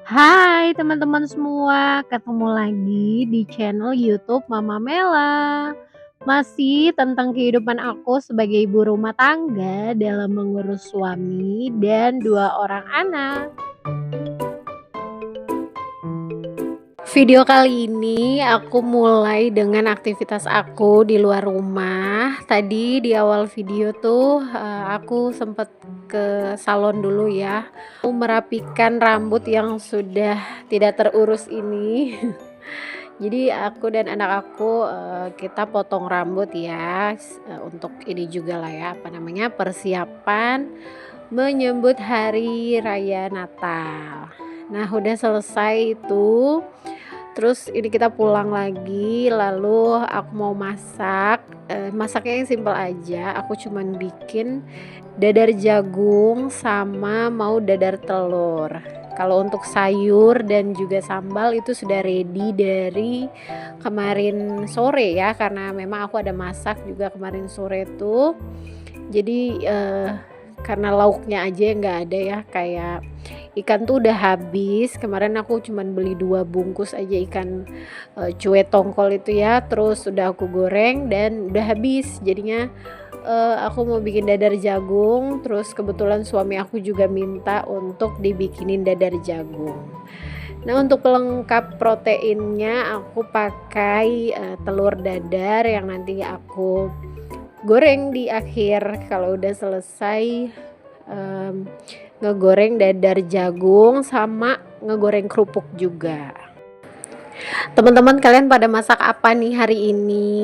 Hai teman-teman semua, ketemu lagi di channel YouTube Mama Mela. Masih tentang kehidupan aku sebagai ibu rumah tangga dalam mengurus suami dan 2 orang anak. Video kali ini aku mulai dengan aktivitas aku di luar rumah. Tadi di awal video tuh aku sempet ke salon dulu ya. Aku merapikan rambut yang sudah tidak terurus ini. Jadi aku dan anak aku kita potong rambut ya, untuk ini juga lah ya, apa namanya, persiapan menyambut hari raya Natal. Nah, udah selesai itu, terus ini kita pulang lagi, lalu aku mau masak, masaknya yang simpel aja, aku cuman bikin dadar jagung sama mau dadar telur. Kalau untuk sayur dan juga sambal itu sudah ready dari kemarin sore ya, karena memang aku ada masak juga kemarin sore tuh. Jadi karena lauknya aja yang nggak ada ya, kayak ikan tuh udah habis. Kemarin aku cuman beli 2 bungkus aja ikan cuek tongkol itu ya, terus udah aku goreng dan udah habis. Jadinya aku mau bikin dadar jagung, terus kebetulan suami aku juga minta untuk dibikinin dadar jagung. Nah, untuk pelengkap proteinnya aku pakai telur dadar yang nanti aku goreng di akhir. Kalau udah selesai ngegoreng dadar jagung sama ngegoreng kerupuk juga. Teman-teman, kalian pada masak apa nih hari ini?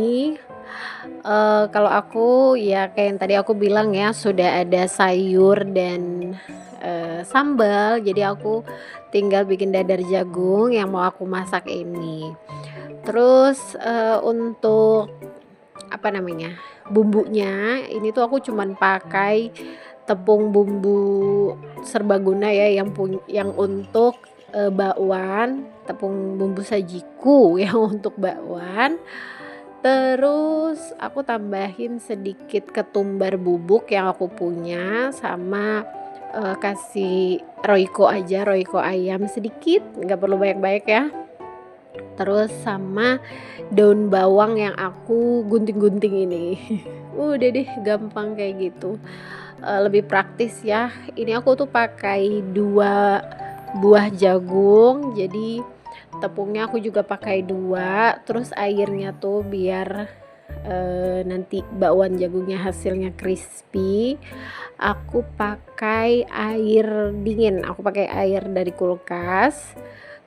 Kalau aku ya kayak yang tadi aku bilang ya, sudah ada sayur dan sambal, jadi aku tinggal bikin dadar jagung yang mau aku masak ini. Terus untuk apa namanya, bumbunya ini tuh aku cuman pakai tepung bumbu serbaguna ya, yang untuk bakwan, tepung bumbu sajiku yang untuk bakwan. Terus aku tambahin sedikit ketumbar bubuk yang aku punya, sama kasih royco ayam sedikit, nggak perlu banyak-banyak ya. Terus sama daun bawang yang aku gunting-gunting ini. Udah deh, gampang kayak gitu. Lebih praktis ya. Ini aku tuh pakai 2 buah jagung, jadi tepungnya aku juga pakai 2, terus airnya tuh biar nanti bakwan jagungnya hasilnya crispy, aku pakai air dingin, aku pakai air dari kulkas.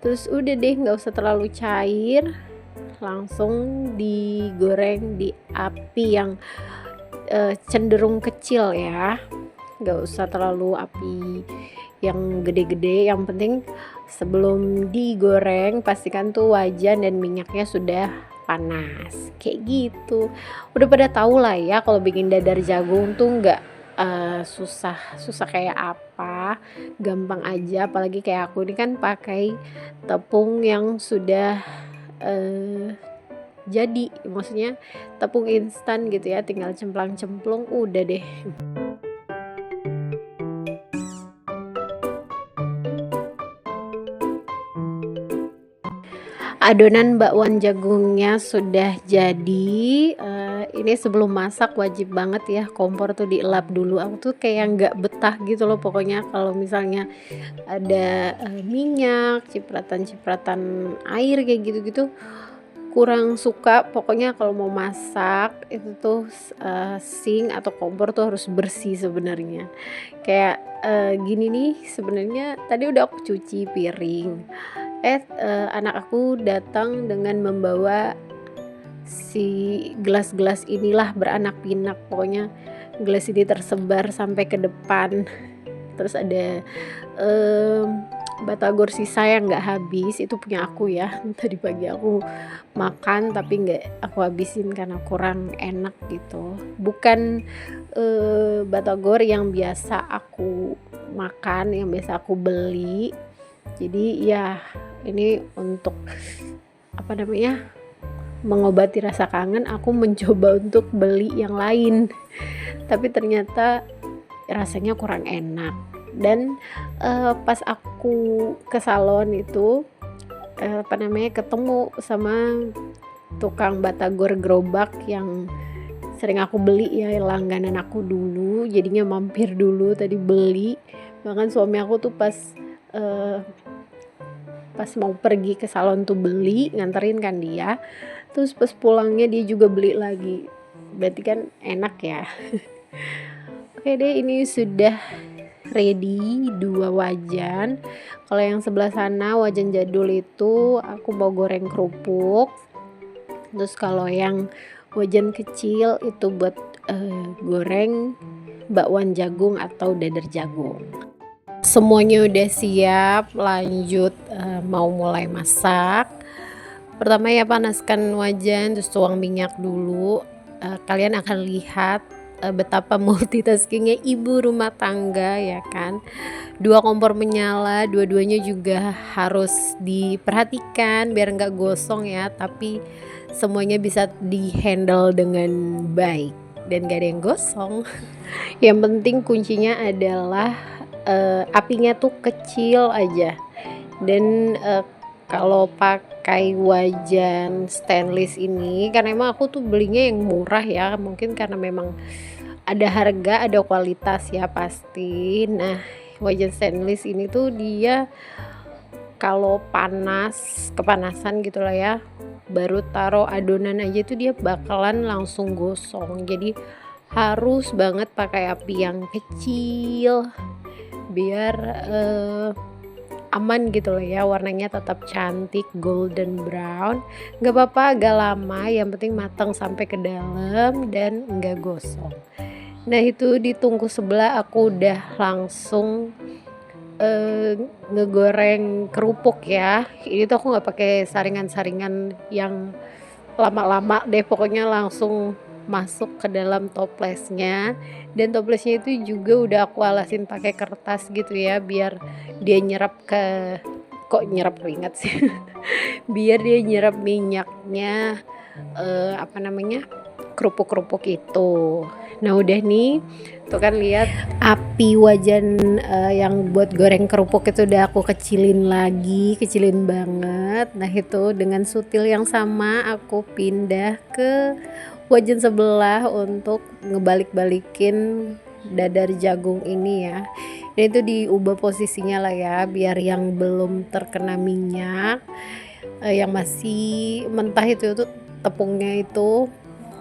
Terus udah deh, nggak usah terlalu cair, langsung digoreng di api yang cenderung kecil ya, nggak usah terlalu api yang gede-gede. Yang penting sebelum digoreng pastikan tuh wajan dan minyaknya sudah panas, kayak gitu. Udah pada tahu lah ya kalau bikin dadar jagung tuh nggak susah kayak apa, gampang aja. Apalagi kayak aku ini kan pakai tepung yang sudah jadi, maksudnya tepung instan gitu ya, tinggal cemplang-cemplung udah deh. Adonan bakwan jagungnya sudah jadi. Ini sebelum masak wajib banget ya kompor tuh dielap dulu. Aku tuh kayak nggak betah gitu loh pokoknya kalau misalnya ada minyak, cipratan-cipratan air kayak gitu-gitu, kurang suka. Pokoknya kalau mau masak itu tuh sink atau kompor tuh harus bersih sebenarnya. Kayak gini nih, sebenarnya tadi udah aku cuci piring. Anak aku datang dengan membawa si gelas-gelas inilah beranak pinak, pokoknya gelas ini tersebar sampai ke depan. Terus ada batagor sisa yang nggak habis, itu punya aku ya. Tadi pagi aku makan tapi nggak aku habisin karena kurang enak gitu. Bukan batagor yang biasa aku makan, yang biasa aku beli. Jadi ya ini untuk apa namanya, mengobati rasa kangen, aku mencoba untuk beli yang lain. Tapi ternyata rasanya kurang enak. Dan pas aku ke salon itu ketemu sama tukang batagor gerobak yang sering aku beli ya, langganan aku dulu, jadinya mampir dulu tadi beli. Bahkan suami aku tuh eh, pas mau pergi ke salon tuh beli, nganterin kan dia, terus pas pulangnya dia juga beli lagi, berarti kan enak ya. Oke deh, ini sudah ready 2 wajan. Kalau yang sebelah sana wajan jadul itu aku mau goreng kerupuk. Terus kalau yang wajan kecil itu buat goreng bakwan jagung atau dadar jagung. Semuanya udah siap, lanjut mau mulai masak. Pertama ya panaskan wajan, terus tuang minyak dulu. Kalian akan lihat betapa multitaskingnya ibu rumah tangga ya kan. 2 kompor menyala, dua-duanya juga harus diperhatikan biar nggak gosong ya, tapi semuanya bisa dihandle dengan baik dan gak ada yang gosong. Yang penting kuncinya adalah apinya tuh kecil aja. Dan kalau pakai wajan stainless ini, karena emang aku tuh belinya yang murah ya, mungkin karena memang ada harga ada kualitas ya pasti. Nah, wajan stainless ini tuh dia kalau kepanasan gitu lah ya, baru taruh adonan aja tuh dia bakalan langsung gosong. Jadi harus banget pakai api yang kecil biar aman gitu loh ya, warnanya tetap cantik golden brown. Nggak apa-apa agak lama, yang penting matang sampai ke dalam dan nggak gosong. Nah itu ditunggu sebelah, aku udah langsung ngegoreng kerupuk ya. Ini tuh aku nggak pakai saringan-saringan yang lama-lama deh, pokoknya langsung masuk ke dalam toplesnya. Dan toplesnya itu juga udah aku alasin pakai kertas gitu ya, biar dia nyerap nyerap keringat sih. Biar dia nyerap minyaknya kerupuk-kerupuk itu. Nah udah nih, tuh kan lihat api wajan yang buat goreng kerupuk itu udah aku kecilin lagi, kecilin banget. Nah itu dengan sutil yang sama aku pindah ke wajan sebelah untuk ngebalik-balikin dadar jagung ini ya. Dan itu diubah posisinya lah ya, biar yang belum terkena minyak, yang masih mentah itu tuh tepungnya itu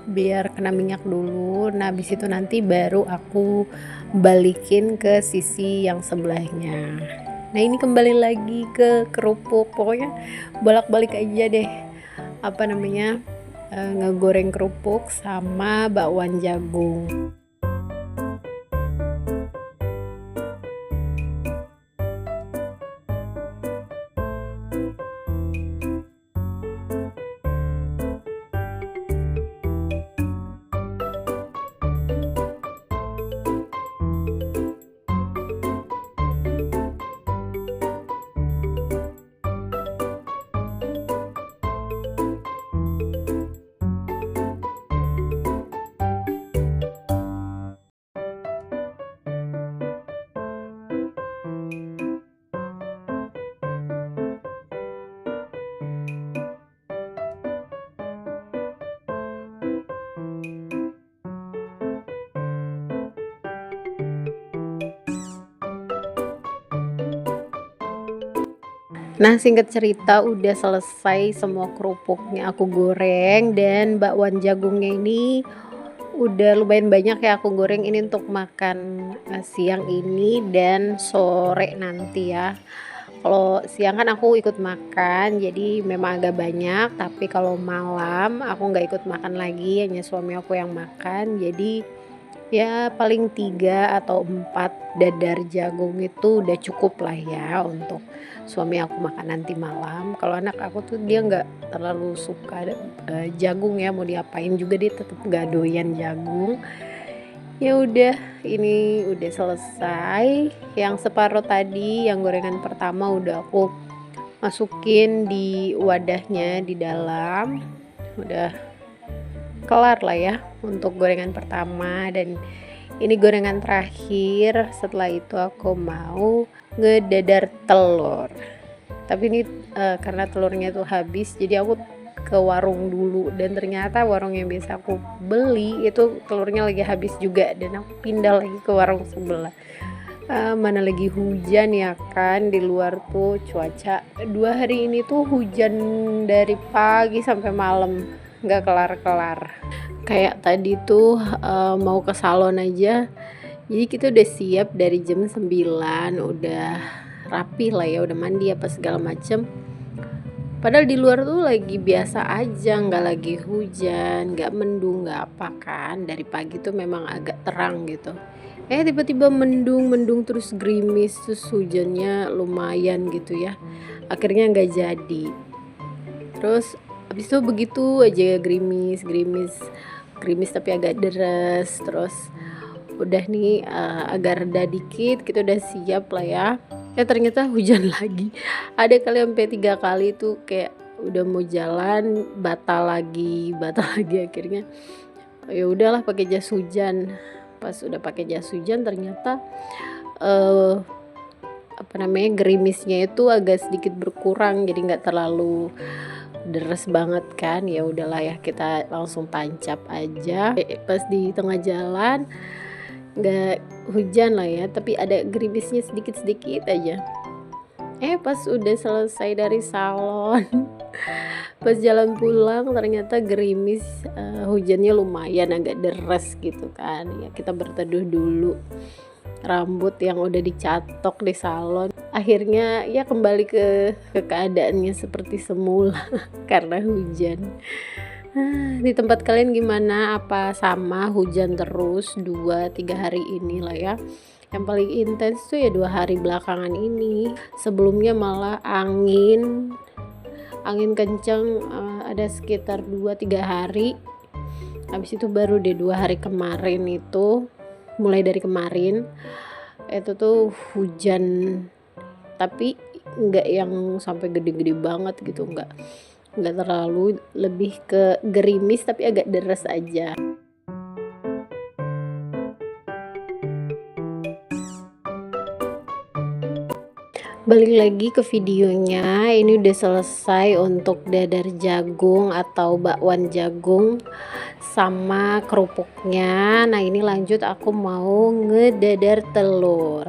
biar kena minyak dulu. Nah habis itu nanti baru aku balikin ke sisi yang sebelahnya. Nah ini kembali lagi ke kerupuk, pokoknya bolak-balik aja deh ngegoreng kerupuk sama bakwan jagung. Nah singkat cerita udah selesai semua kerupuknya aku goreng, dan bakwan jagungnya ini udah lumayan banyak ya aku goreng. Ini untuk makan siang ini dan sore nanti ya. Kalau siang kan aku ikut makan, jadi memang agak banyak, tapi kalau malam aku nggak ikut makan lagi, hanya suami aku yang makan. Jadi ya paling 3 atau 4 dadar jagung itu udah cukup lah ya untuk suami aku makan nanti malam. Kalau anak aku tuh dia nggak terlalu suka jagung ya, mau diapain juga dia tetap nggak doyan jagung. Ya udah, ini udah selesai. Yang separuh tadi, yang gorengan pertama udah aku masukin di wadahnya di dalam. Udah kelar lah ya untuk gorengan pertama. Dan Ini gorengan terakhir. Setelah itu aku mau ngedadar telur. Tapi ini karena telurnya tuh habis, jadi aku ke warung dulu, dan ternyata warung yang biasa aku beli itu telurnya lagi habis juga, dan aku pindah lagi ke warung sebelah. Mana lagi hujan ya kan, di luar tuh cuaca 2 hari ini tuh hujan dari pagi sampai malam, nggak kelar-kelar. Kayak tadi tuh mau ke salon aja, jadi kita udah siap dari jam 9, udah rapi lah ya, udah mandi apa segala macem. Padahal di luar tuh lagi biasa aja, nggak lagi hujan, nggak mendung, nggak apa kan. Dari pagi tuh memang agak terang gitu. Tiba-tiba mendung terus gerimis, terus hujannya lumayan gitu ya. Akhirnya nggak jadi. Terus habis itu begitu aja gerimis tapi agak deres. Terus udah nih agak reda dikit, kita udah siap lah ya. Ternyata hujan lagi. Ada kali sampai 3 kali tuh kayak udah mau jalan batal lagi akhirnya ya udahlah pakai jas hujan. Pas udah pakai jas hujan ternyata gerimisnya itu agak sedikit berkurang, jadi nggak terlalu deres banget kan. Ya udahlah ya, kita langsung tancap aja. Pas di tengah jalan nggak hujan lah ya, tapi ada gerimisnya sedikit aja. Pas udah selesai dari salon pas jalan pulang ternyata gerimis, hujannya lumayan agak deres gitu kan ya. Kita berteduh dulu, rambut yang udah dicatok di salon akhirnya ya kembali ke keadaannya seperti semula karena hujan. Di tempat kalian gimana? Apa sama hujan terus 2-3 hari ini lah ya? Yang paling intens tuh ya 2 hari belakangan ini. Sebelumnya malah angin kencang, ada sekitar 2-3 hari. Habis itu baru deh 2 hari kemarin itu, mulai dari kemarin itu tuh hujan, tapi nggak yang sampai gede-gede banget gitu, nggak terlalu, lebih ke gerimis tapi agak deres aja. Balik lagi ke videonya, ini udah selesai untuk dadar jagung atau bakwan jagung sama kerupuknya. Nah ini lanjut aku mau ngedadar telur.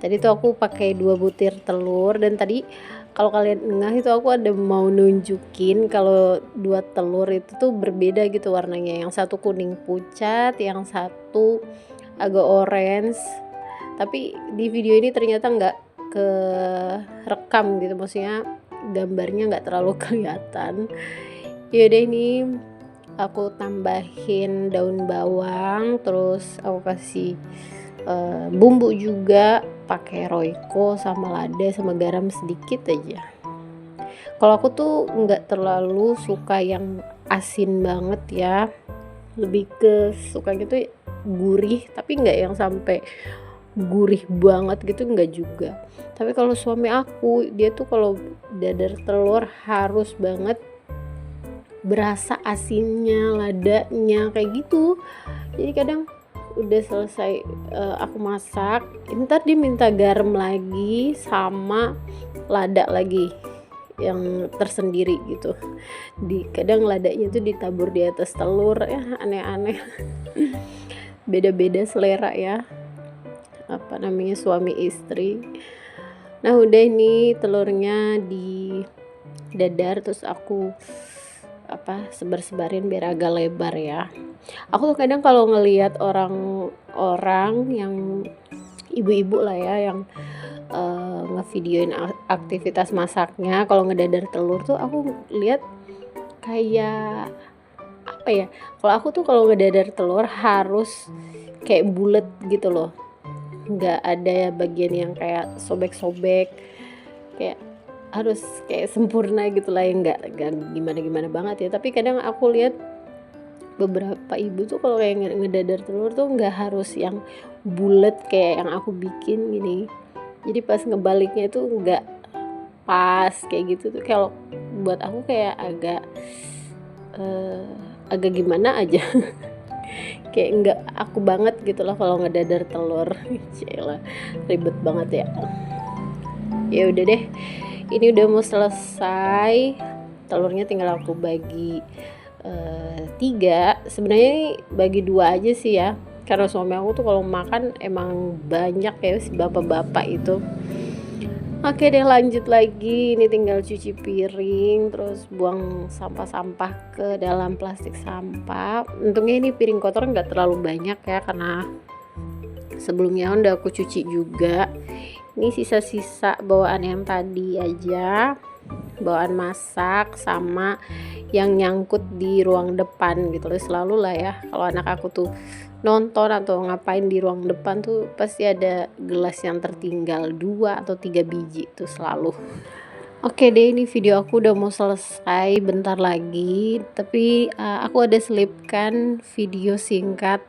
Tadi tuh aku pakai 2 butir telur, dan tadi kalau kalian ngeh itu aku ada mau nunjukin kalau 2 telur itu tuh berbeda gitu warnanya. Yang satu kuning pucat, yang satu agak orange. Tapi di video ini ternyata nggak ke rekam gitu, maksudnya gambarnya nggak terlalu kelihatan. Yaudah, ini aku tambahin daun bawang, terus aku kasih bumbu juga, pakai royco sama lada sama garam sedikit aja. Kalau aku tuh nggak terlalu suka yang asin banget ya, lebih ke suka gitu gurih, tapi nggak yang sampai gurih banget gitu, nggak juga. Tapi kalau suami aku, dia tuh kalau dadar telur harus banget berasa asinnya, ladanya kayak gitu. Jadi kadang udah selesai aku masak, ntar dia minta garam lagi sama lada lagi yang tersendiri gitu. Kadang ladanya tuh ditabur di atas telur, ya aneh-aneh. Beda-beda selera ya, suami istri. Nah udah, ini telurnya di dadar, terus aku sebar-sebarin biar agak lebar ya. Aku tuh kadang kalau ngelihat orang-orang yang ibu-ibu lah ya, yang ngevideoin aktivitas masaknya kalau ngedadar telur tuh, aku lihat kayak kalau aku tuh kalau ngedadar telur harus kayak bulet gitu loh, nggak ada bagian yang kayak sobek-sobek, kayak harus kayak sempurna gitu lah, yang nggak gimana banget ya. Tapi kadang aku lihat beberapa ibu tuh kalau kayak ngedadar telur tuh nggak harus yang bulat kayak yang aku bikin gini. Jadi pas ngebaliknya itu nggak pas kayak gitu tuh, kalau buat aku kayak agak gimana aja. Kayak nggak aku banget gitu loh kalau ngedadar telur. Cila, ribet banget ya. Ya udah deh, ini udah mau selesai. Telurnya tinggal aku bagi 3. Sebenarnya ini bagi 2 aja sih ya, karena suami aku tuh kalau makan emang banyak ya, si bapak-bapak itu. Oke deh, lanjut lagi. Ini tinggal cuci piring, terus buang sampah-sampah ke dalam plastik sampah. Untungnya ini piring kotor nggak terlalu banyak ya, karena sebelumnya udah aku cuci juga. Ini sisa-sisa bawaan yang tadi aja, bawaan masak sama yang nyangkut di ruang depan gitu loh. Selalu lah ya, kalau anak aku tuh nonton atau ngapain di ruang depan tuh pasti ada gelas yang tertinggal 2 atau 3 biji tuh selalu. Oke deh, ini video aku udah mau selesai bentar lagi, tapi aku ada selipkan video singkat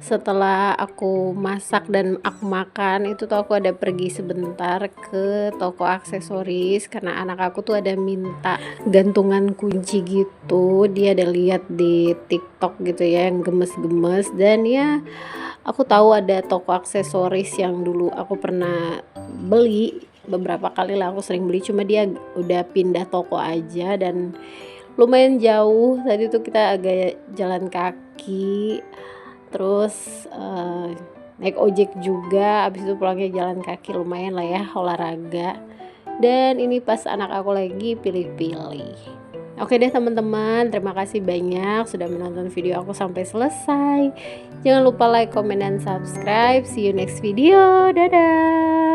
setelah aku masak dan aku makan. Itu tuh aku ada pergi sebentar ke toko aksesoris karena anak aku tuh ada minta gantungan kunci gitu. Dia ada lihat di TikTok gitu ya yang gemes-gemes, dan ya aku tahu ada toko aksesoris yang dulu aku pernah beli beberapa kali lah, aku sering beli, cuma dia udah pindah toko aja dan lumayan jauh. Tadi tuh kita agak jalan kaki, terus naik ojek juga, abis itu pulangnya jalan kaki, lumayan lah ya olahraga. Dan ini pas anak aku lagi pilih-pilih. Oke deh teman-teman, terima kasih banyak sudah menonton video aku sampai selesai. Jangan lupa like, comment, dan subscribe. See you next video. Dadah.